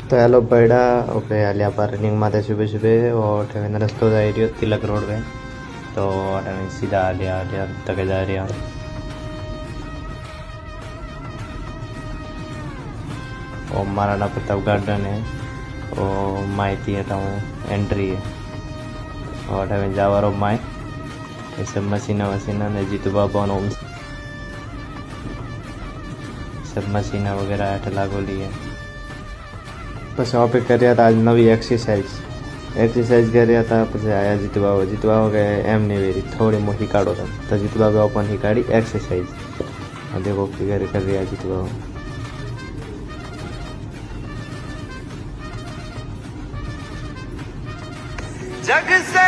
तो हेलो बड़ा ओके हालिया पर रनिंग माते सुबह सुबह और ठेवन रस्तो जा रही तिलक रोड पे तो सीधा हालिया हालिया तक जा रही और महाराणा प्रताप गार्डन है और माहिती है तो एंट्री है और हमें जावारो माए ये सब मशीना वसीना ने जीतू बाबा ओम सब मशीना वगैरह हेठ लागोली है। પછી આપણે કર્યા હતા આજ નવી એક્સરસાઇઝ કર્યા હતા પછી આયા જીતુ બાબા કે એમ નહીં વેરી થોડી મો શીખાડો તો જીતુ બાબા પણ શીખાડી एक्सरसाइज देखो फिगर कर रहा जीतू बाबा जग से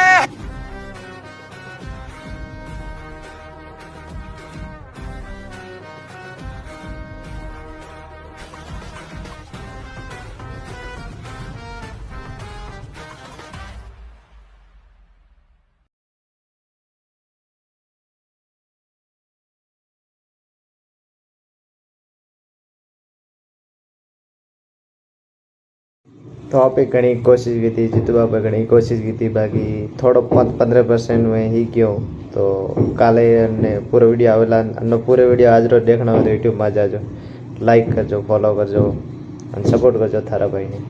तो आप घनी कोशिश की थी जीतू बाबा घनी कोशिश की थी बाकी थोड़ो 15% में ही क्यों तो काले पूरा वीडियो आवेला पूरे वीडियो आज रोज देखना हो तो यूट्यूब में जाजो लाइक करजो फॉलो करजो और सपोर्ट करजो थारा भाई ने।